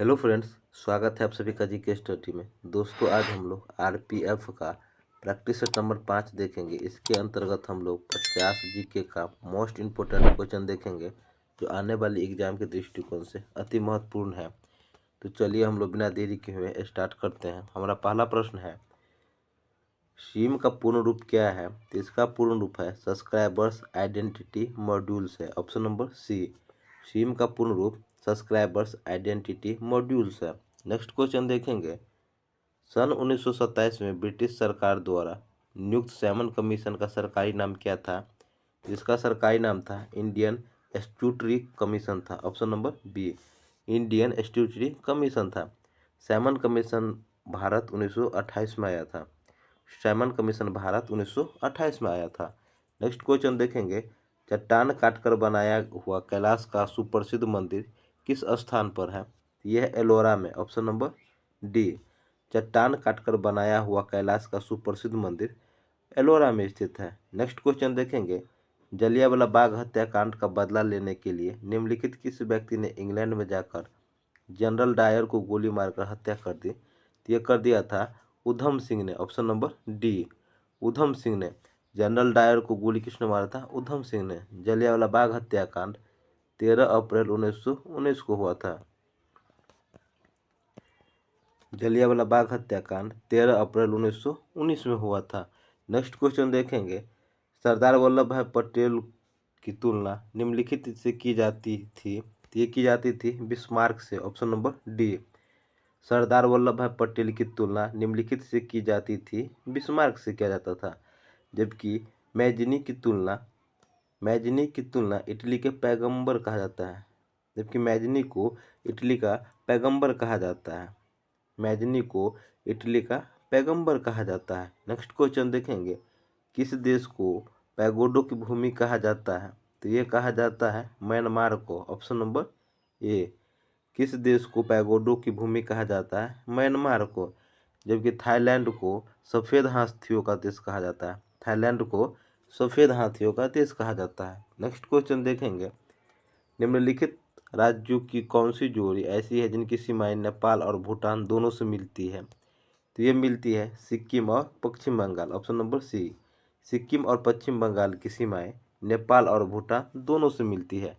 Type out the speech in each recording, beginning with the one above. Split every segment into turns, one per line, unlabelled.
Hello friends, स्वागत है आप सभी का जीके स्टडी में। दोस्तों, आज हम लोग आरपीएफ का प्रैक्टिस सेट नंबर 5 देखेंगे। इसके अंतर्गत हम लोग 50 जीके का मोस्ट इम्पोर्टेंट क्वेश्चन देखेंगे जो आने वाली एग्जाम के दृष्टिकोण से अति महत्वपूर्ण है। तो चलिए हम लोग बिना देरी के हुए स्टार्ट करते हैं। हमारा पहला प्रश्न है, सिम का पूर्ण रूप क्या है? तो इसका पूर्ण रूप है सब्सक्राइबर्स आइडेंटिटी मॉड्यूल्स है। ऑप्शन नंबर सी, सिम का पूर्ण रूप सब्सक्राइबर्स आइडेंटिटी मॉड्यूल्स है। नेक्स्ट क्वेश्चन देखेंगे, सन 1927 में ब्रिटिश सरकार द्वारा नियुक्त सैमन कमीशन का सरकारी नाम क्या था? इसका सरकारी नाम था इंडियन एस्ट्यूटरी कमीशन था। Option number B, Indian Statutory Commission था। सैमन कमीशन भारत 1928 में आया था। सैमन कमीशन भारत 1928 में आया था। नेक्स्ट क्वेश्चन देखेंगे, चट्टान काटकर बनाया हुआ कैलाश का सुप्रसिद्ध मंदिर किस स्थान पर है? यह एलोरा में। ऑप्शन नंबर डी, चट्टान काटकर बनाया हुआ कैलाश का सुप्रसिद्ध मंदिर एलोरा में स्थित है। नेक्स्ट क्वेश्चन देखेंगे, जलियांवाला बाग हत्याकांड का बदला लेने के लिए निम्नलिखित किस व्यक्ति ने इंग्लैंड में जाकर जनरल डायर को गोली मारकर हत्या कर दी? तो यह कर दिया था उधम सिंह ने। Option number D, Udham Singh ने। जनरल डायर को गोली किसने मारा था? उधम सिंह ने। जलियांवाला बाग हत्याकांड 13 अप्रैल 1919 को हुआ था। जलियांवाला बाग हत्याकांड 13 अप्रैल 1919 में हुआ था। नेक्स्ट क्वेश्चन देखेंगे, सरदार वल्लभ भाई पटेल की तुलना निम्नलिखित से की जाती थी? ये की जाती थी बिस्मार्क से। Option number D, Sardar Vallabh भाई पटेल की तुलना निम्नलिखित से की जाती थी बिस्मार्क से किया जाता था। जबकि मैजनी की तुलना इटली के पैगंबर कहा जाता है। जबकि मैजनी को इटली का पैगंबर कहा जाता है। मैजनी को इटली का पैगंबर कहा जाता है। नेक्स्ट क्वेश्चन देखेंगे, किस देश को पैगोडों की भूमि कहा जाता है? तो ये कहा जाता है म्यांमार को। ऑप्शन नंबर ए, किस देश को पैगोडों की भूमि कहा जाता है? म्यांमार को। जबकि थाईलैंड को सफ़ेद हाथियों का देश कहा जाता है। थाईलैंड को सफ़ेद हाथियों का देश कहा जाता है। नेक्स्ट क्वेश्चन देखेंगे, निम्नलिखित राज्यों की कौन सी जोड़ी ऐसी है जिनकी सीमाएं नेपाल और भूटान दोनों से मिलती है? तो ये मिलती है सिक्किम और Paschim Bangal. Option number C, Sikkim और पश्चिम बंगाल की सीमाएं नेपाल और भूटान दोनों से मिलती है।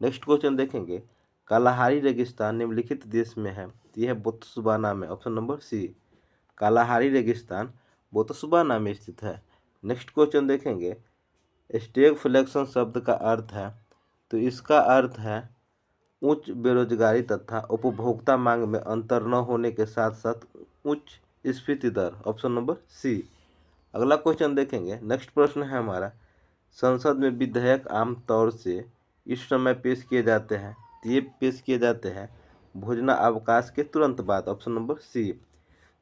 नेक्स्ट क्वेश्चन देखेंगे, कालाहारी रेगिस्तान निम्नलिखित देश में है? तो यह बोत्सवाना में। ऑप्शन नंबर सी, कालाहारी रेगिस्तान बोत्सवाना में स्थित है। नेक्स्ट क्वेश्चन देखेंगे, स्टैगफ्लेशन शब्द का अर्थ है? तो इसका अर्थ है उच्च बेरोजगारी तथा उपभोक्ता मांग में अंतर न होने के साथ साथ उच्च स्फीति दर। ऑप्शन नंबर सी। अगला क्वेश्चन देखेंगे, नेक्स्ट प्रश्न है हमारा, संसद में विधेयक आमतौर से इस समय पेश किए जाते हैं? तो ये पेश किए जाते हैं भोजनावकाश के तुरंत बाद। ऑप्शन नंबर सी,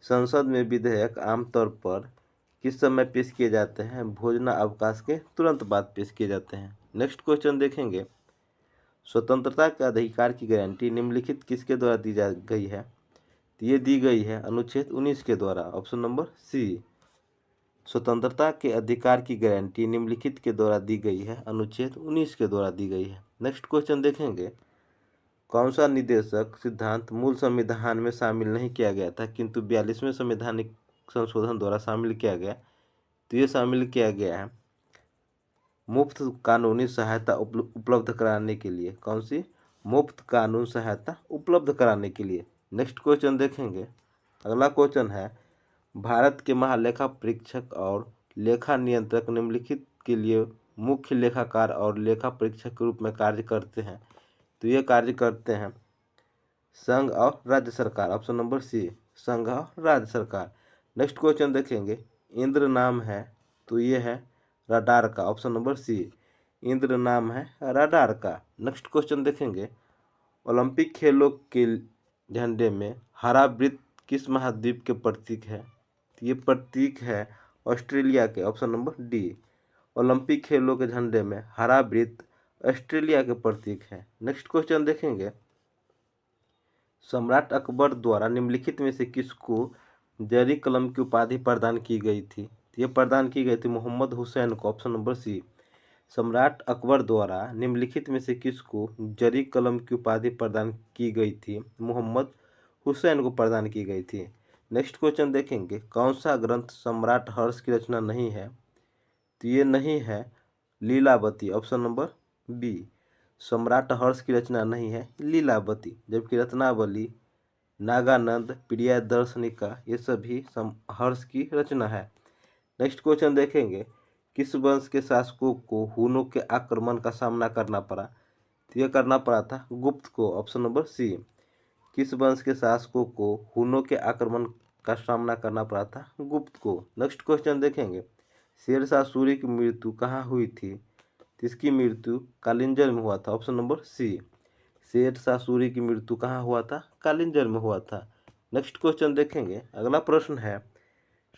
संसद में विधेयक आमतौर पर किस समय पेश किए जाते हैं? भोजनावकाश के तुरंत बाद पेश किए जाते हैं। नेक्स्ट क्वेश्चन देखेंगे, स्वतंत्रता के अधिकार की गारंटी निम्नलिखित किसके द्वारा दी जा गई है? तो ये दी गई है अनुच्छेद 19 के द्वारा। ऑप्शन नंबर सी, स्वतंत्रता के अधिकार की गारंटी निम्नलिखित के द्वारा दी गई है अनुच्छेद 19 के द्वारा दी गई है। नेक्स्ट क्वेश्चन देखेंगे, कौन सा निदेशक सिद्धांत मूल संविधान में शामिल नहीं किया गया था किंतु 42वें संवैधानिक संशोधन द्वारा शामिल किया गया? तो ये शामिल किया गया है मुफ्त कानूनी सहायता उपलब्ध कराने के लिए। कौन सी? मुफ्त कानून सहायता उपलब्ध कराने के लिए। नेक्स्ट क्वेश्चन देखेंगे, अगला क्वेश्चन है, भारत के महालेखा परीक्षक और लेखा नियंत्रक निम्नलिखित के लिए मुख्य लेखाकार और लेखा परीक्षक के रूप में कार्य करते हैं? तो ये कार्य करते हैं संघ और राज्य सरकार। ऑप्शन नंबर सी, संघ और राज्य सरकार। नेक्स्ट क्वेश्चन देखेंगे, इंद्र नाम है? तो ये है रडार का। ऑप्शन नंबर सी, इंद्र नाम है रडार का। नेक्स्ट क्वेश्चन देखेंगे, ओलंपिक खेलों के झंडे में हरा वृत्त किस महाद्वीप के प्रतीक है? तो ये प्रतीक है ऑस्ट्रेलिया के। ऑप्शन नंबर डी, ओलंपिक खेलों के झंडे में हरा वृत्त ऑस्ट्रेलिया के प्रतीक है। नेक्स्ट क्वेश्चन देखेंगे, सम्राट अकबर द्वारा निम्नलिखित में से किसको जरी कलम की उपाधि प्रदान की गई थी? ये प्रदान की गई थी मोहम्मद हुसैन को। ऑप्शन नंबर सी, सम्राट अकबर द्वारा निम्नलिखित में से किसको जरी कलम की उपाधि प्रदान की गई थी? मोहम्मद हुसैन को प्रदान की गई थी। नेक्स्ट क्वेश्चन देखेंगे, कौन सा ग्रंथ सम्राट हर्ष की रचना नहीं है? तो ये नहीं है लीलावती, ऑप्शन नंबर बी। सम्राट हर्ष की रचना नहीं है लीलावती, जबकि रत्नावली, नागानंद, प्रियदर्शनिका ये सभी हर्ष की रचना है। नेक्स्ट क्वेश्चन देखेंगे, किस वंश के शासकों को हुनों के आक्रमण का सामना करना पड़ा? तो यह करना पड़ा था गुप्त को, ऑप्शन नंबर सी। किस वंश के शासकों को हुनों के आक्रमण का सामना करना पड़ा था? गुप्त को। नेक्स्ट क्वेश्चन देखेंगे, शेरशाह सूरी की मृत्यु कहाँ हुई थी? इसकी मृत्यु कालिंजर में हुआ था, option number C. Shershah Suri की मृत्यु कहाँ हुआ था? कालिंजर में हुआ था। नेक्स्ट क्वेश्चन देखेंगे, अगला प्रश्न है,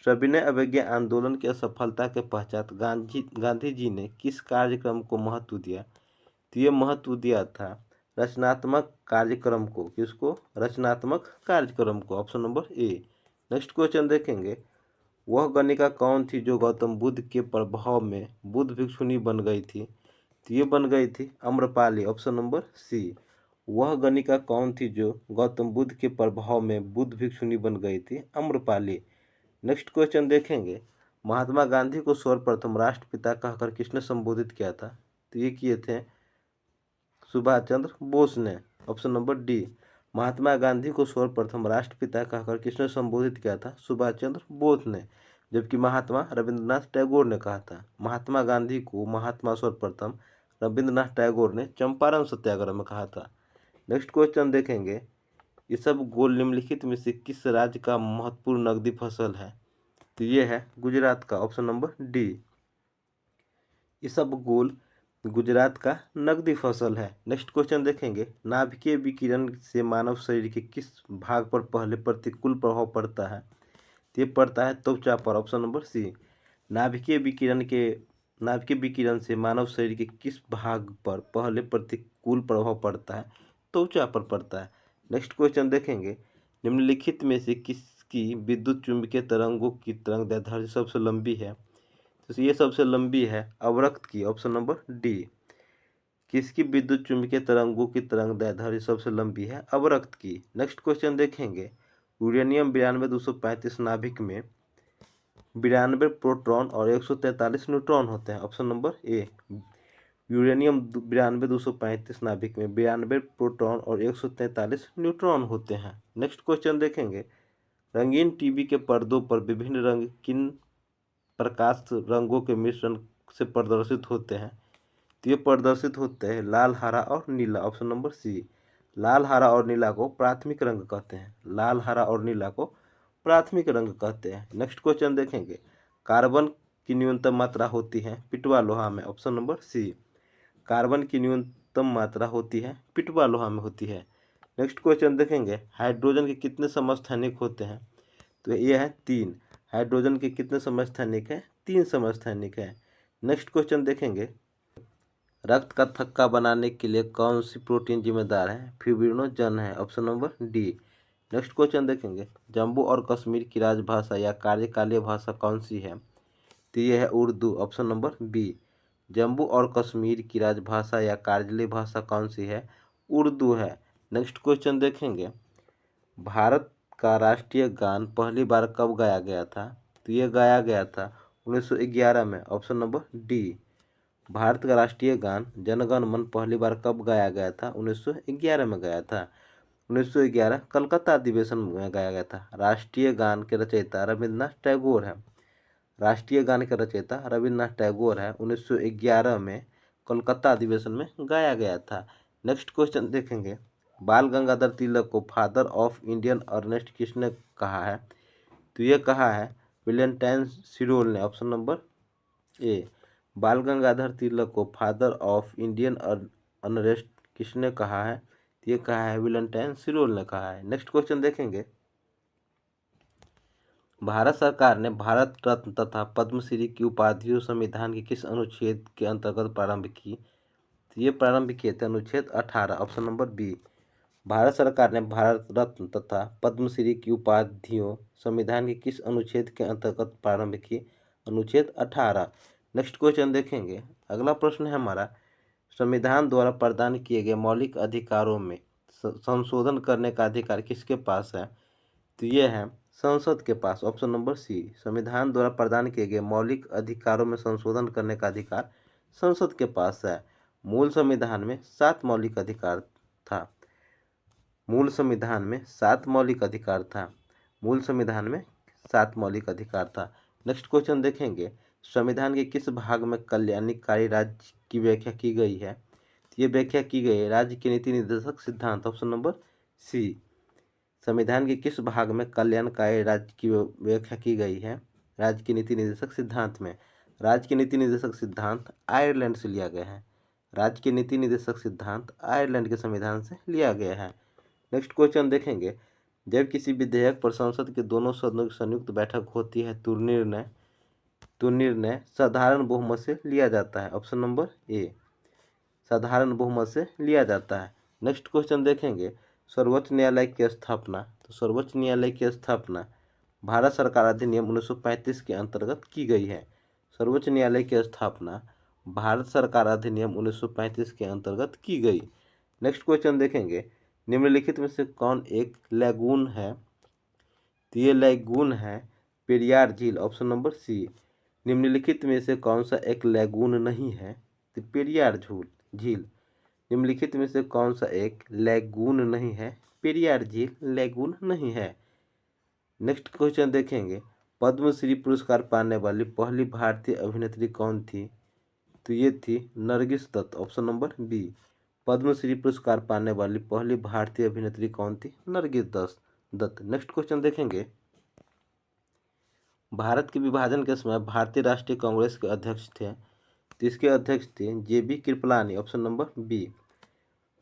सविनय अवज्ञा आंदोलन की असफलता के पश्चात गांधी जी ने किस कार्यक्रम को महत्व दिया? तो ये महत्व दिया था रचनात्मक कार्यक्रम को। किसको? रचनात्मक कार्यक्रम को, ऑप्शन नंबर ए। नेक्स्ट क्वेश्चन देखेंगे, वह गणिका कौन थी जो गौतम बुद्ध के प्रभाव में बुद्ध भिक्षुणी बन गई थी? तो ये बन गई थी अम्रपाली, ऑप्शन नंबर सी। वह गणिका कौन थी जो गौतम बुद्ध के प्रभाव में बुद्ध भिक्षुणी बन गई थी? अम्रपाली। नेक्स्ट क्वेश्चन देखेंगे, महात्मा गांधी को सर्वप्रथम राष्ट्रपिता कहकर किसने संबोधित किया था? तो ये किए थे सुभाष चंद्र बोस ने, option number D. Mahatma Gandhi को सर्वप्रथम राष्ट्रपिता कहकर किसने संबोधित किया था? सुभाष चंद्र बोस ने, जबकि महात्मा रविंद्रनाथ टैगोर ने कहा था। महात्मा गांधी को महात्मा सर्वप्रथम रविंद्रनाथ टैगोर ने चंपारण सत्याग्रह में कहा था। नेक्स्ट क्वेश्चन देखेंगे, इसबगोल निम्नलिखित में से किस राज्य का महत्वपूर्ण नकदी फसल है? तो ये है गुजरात का, ऑप्शन नंबर डी। इसबगोल गुजरात का नकदी फसल है। नेक्स्ट क्वेश्चन देखेंगे, नाभिकीय विकिरण से मानव शरीर के किस भाग पर पहले प्रतिकूल प्रभाव पड़ता है? ये पड़ता है त्वचा पर, ऑप्शन नंबर सी। नाभिकीय विकिरण से मानव शरीर के किस भाग पर पहले प्रतिकूल प्रभाव पड़ता है? त्वचा पर पड़ता है। नेक्स्ट क्वेश्चन देखेंगे, निम्नलिखित में से किसकी विद्युत चुंबकीय तरंगों की तरंगदैर्ध्य सबसे लंबी है? तो ये सबसे लंबी है अवरक्त की, ऑप्शन नंबर डी। किसकी विद्युत चुंबकीय तरंगों की तरंगदैर्ध्य सबसे लंबी है? अवरक्त की। नेक्स्ट क्वेश्चन देखेंगे, यूरेनियम 92-235 नाभिक में 92 प्रोटॉन और 143 न्यूट्रॉन होते हैं, ऑप्शन नंबर ए। यूरेनियम 92-235 नाभिक में 92 प्रोटॉन और 143 न्यूट्रॉन होते हैं। नेक्स्ट क्वेश्चन देखेंगे, रंगीन टीवी के पर्दों पर विभिन्न रंग किन प्रकाश रंगों के मिश्रण से प्रदर्शित होते हैं? तो ये प्रदर्शित होते हैं लाल, हरा और नीला, ऑप्शन नंबर सी। लाल, हरा और नीला को प्राथमिक रंग कहते हैं। लाल, हरा और नीला को प्राथमिक रंग कहते हैं। नेक्स्ट क्वेश्चन देखेंगे, कार्बन की न्यूनतम मात्रा होती है पिटवा लोहा में, ऑप्शन नंबर सी। कार्बन की न्यूनतम मात्रा होती है पिटवा लोहा में होती है। नेक्स्ट क्वेश्चन देखेंगे, हाइड्रोजन के कितने समस्थानिक होते हैं? तो ये है 3। हाइड्रोजन के कितने समस्थानिक है? 3 समस्थानिक है। नेक्स्ट क्वेश्चन देखेंगे, रक्त का थक्का बनाने के लिए कौन सी प्रोटीन जिम्मेदार है? फिब्रिनोजन है, option number D. Next question देखेंगे, जम्मू और कश्मीर की राजभाषा या कार्यकालीय भाषा कौन सी है? तो ये है Urdu, option number B. Jammu और कश्मीर की राजभाषा या कार्यकालीय भाषा कौन सी है? उर्दू है। नेक्स्ट क्वेश्चन देखेंगे, भारत का राष्ट्रीय गान पहली बार कब गाया गया था? तो ये गाया गया था 1911 में, ऑप्शन नंबर डी। भारत का राष्ट्रीय गान जन गण मन पहली बार कब गाया गया था? 1911 में गाया था। 1911 कलकत्ता अधिवेशन में गाया गया था। राष्ट्रीय गान के रचयिता रविंद्रनाथ टैगोर है। राष्ट्रीय गान के रचयिता रविंद्रनाथ टैगोर है। 1911 में कोलकाता अधिवेशन में गाया गया था। नेक्स्ट क्वेश्चन देखेंगे, बाल गंगाधर तिलक को फादर ऑफ इंडियन अर्नेस्ट किसने कहा है? तो ये कहा है विलियम सिरोल ने, ऑप्शन नंबर ए। बाल गंगाधर तिलक को फादर ऑफ इंडियन अनरेस्ट किसने कहा है? ये कहा है विलियम सिरोल ने कहा है। नेक्स्ट क्वेश्चन देखेंगे, भारत सरकार ने भारत रत्न तथा पद्मश्री की उपाधियों संविधान के किस अनुच्छेद के अंतर्गत प्रारंभ की? तो ये प्रारंभ किए थे अनुच्छेद 18, ऑप्शन नंबर बी। भारत सरकार ने भारत रत्न तथा पद्मश्री की उपाधियों संविधान के किस अनुच्छेद के अंतर्गत प्रारंभ की? अनुच्छेद 18। नेक्स्ट क्वेश्चन देखेंगे, अगला प्रश्न है हमारा, संविधान द्वारा प्रदान किए गए मौलिक अधिकारों में संशोधन करने का अधिकार किसके पास है? तो ये है संसद के पास। Option number C. संविधान द्वारा प्रदान किए गए मौलिक अधिकारों में संशोधन करने का अधिकार संसद के पास है। मूल संविधान में 7 मौलिक अधिकार था। मूल संविधान में 7 मौलिक अधिकार था। मूल संविधान में 7 मौलिक अधिकार था। नेक्स्ट क्वेश्चन देखेंगे, संविधान के किस भाग में कल्याणकारी राज्य की व्याख्या की गई है? ये व्याख्या की गई है राज्य के नीति निर्देशक सिद्धांत। Option number C. संविधान के किस भाग में कल्याणकारी राज्य की व्याख्या की गई है? राज्य के नीति निर्देशक सिद्धांत में। राज्य के नीति निर्देशक सिद्धांत आयरलैंड से लिया गया है। राज्य के नीति निर्देशक सिद्धांत आयरलैंड के संविधान से लिया गया है। नेक्स्ट क्वेश्चन देखेंगे, जब किसी विधेयक पर संसद के दोनों सदनों की संयुक्त बैठक होती है तो निर्णय साधारण बहुमत से लिया जाता है। ऑप्शन नंबर ए। साधारण बहुमत से लिया जाता है। नेक्स्ट क्वेश्चन देखेंगे, सर्वोच्च न्यायालय की स्थापना। तो सर्वोच्च न्यायालय की स्थापना भारत सरकार अधिनियम 1935 के अंतर्गत की गई है। सर्वोच्च न्यायालय की स्थापना भारत सरकार अधिनियम 1935 के अंतर्गत की गई। नेक्स्ट क्वेश्चन देखेंगे, निम्नलिखित में से कौन एक लैगून है? तो ये लैगून है पेरियार झील। Option number C. निम्नलिखित में से कौन सा एक लैगून नहीं है? तो पेरियार झील। निम्नलिखित में से कौन सा एक लैगून नहीं है? पेरियार झील लैगून नहीं है। नेक्स्ट क्वेश्चन देखेंगे, पद्मश्री पुरस्कार पाने वाली पहली भारतीय अभिनेत्री कौन थी? तो ये थी Nargis Dutt. Option number B. Padmashri पुरस्कार पाने वाली पहली भारतीय अभिनेत्री कौन थी? नरगिस दत्त। नेक्स्ट क्वेश्चन देखेंगे, भारत के विभाजन के समय भारतीय राष्ट्रीय कांग्रेस के अध्यक्ष थे। तो इसके अध्यक्ष थे JB Kripalani. Option number B.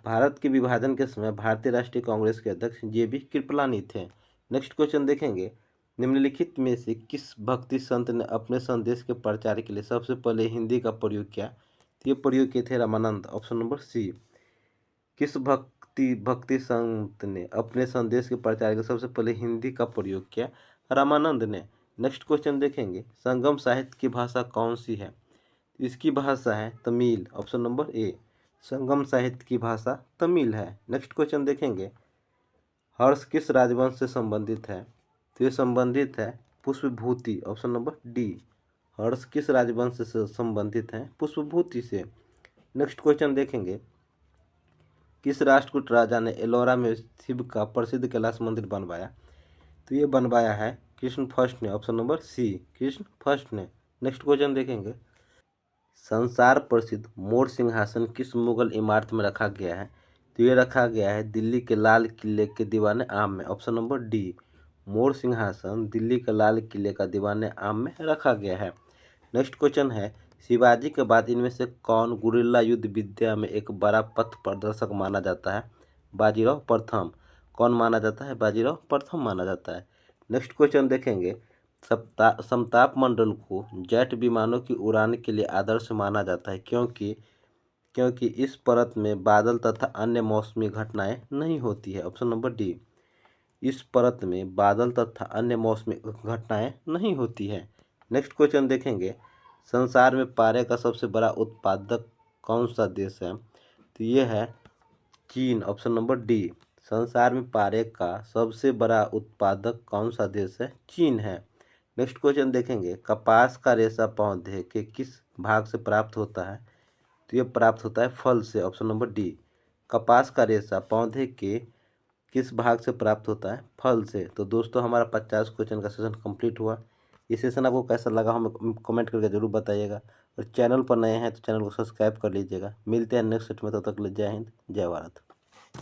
Bharat के विभाजन के समय भारतीय राष्ट्रीय कांग्रेस के अध्यक्ष JB कृपलानी थे। नेक्स्ट क्वेश्चन देखेंगे, निम्नलिखित में से किस भक्ति संत ने अपने संदेश के प्रचार के लिए सबसे पहले हिंदी का प्रयोग किया? तो ये प्रयोग किए थे रामानंद। ऑप्शन नंबर सी। किस भक्ति संत ने अपने संदेश के प्रचार के सबसे पहले हिंदी का प्रयोग किया? रामानंद ने। नेक्स्ट क्वेश्चन देखेंगे, संगम साहित्य की भाषा कौन सी है? इसकी भाषा है Tamil. Option number A. Sangam साहित्य की भाषा तमिल है। नेक्स्ट क्वेश्चन देखेंगे, हर्ष किस राजवंश से संबंधित है? तो ये संबंधित है Pushyabhuti. Option number D. Harsh किस राजवंश से संबंधित है? पुष्पभूति से। नेक्स्ट क्वेश्चन देखेंगे, किस राष्ट्रकूट राजा ने एलोरा में शिव का प्रसिद्ध कैलाश मंदिर बनवाया? तो ये बनवाया है कृष्ण फर्स्ट ने। Option number C. Krishna first ने। नेक्स्ट क्वेश्चन देखेंगे, संसार प्रसिद्ध मोर सिंहासन किस मुगल इमारत में रखा गया है? तो ये रखा गया है दिल्ली के लाल किले के दीवाने आम में। Option number D. मोर सिंहासन दिल्ली के लाल किले का दीवाने आम में रखा गया है। नेक्स्ट क्वेश्चन है, शिवाजी के बाद इनमें से कौन गुरिल्ला युद्ध विद्या में एक बड़ा पथ प्रदर्शक माना जाता है? बाजीराव प्रथम। कौन माना जाता है? बाजीराव प्रथम माना जाता है। नेक्स्ट क्वेश्चन देखेंगे, समताप मंडल को जेट विमानों की उड़ान के लिए आदर्श माना जाता है क्योंकि इस परत में बादल तथा अन्य मौसमी घटनाएं नहीं होती है। Option number D. इस परत में बादल तथा अन्य मौसमी घटनाएं नहीं होती है। नेक्स्ट क्वेश्चन देखेंगे, संसार में पारे का सबसे बड़ा उत्पादक कौन सा देश है? तो ये है चीन। Option number D. संसार में पारे का सबसे बड़ा उत्पादक कौन सा देश है? चीन है। नेक्स्ट क्वेश्चन देखेंगे, कपास का रेशा पौधे के किस भाग से प्राप्त होता है? तो ये प्राप्त होता है फल से। Option number D. कपास का रेशा पौधे के किस भाग से प्राप्त होता है? फल से। तो दोस्तों, हमारा 50 क्वेश्चन का सेशन कंप्लीट हुआ। ये सेशन आपको कैसा लगा हमें कमेंट करके जरूर बताइएगा, और चैनल पर नए हैं तो चैनल को सब्सक्राइब कर लीजिएगा। मिलते हैं नेक्स्ट सेट में, तब तक के लिए जय हिंद जय भारत।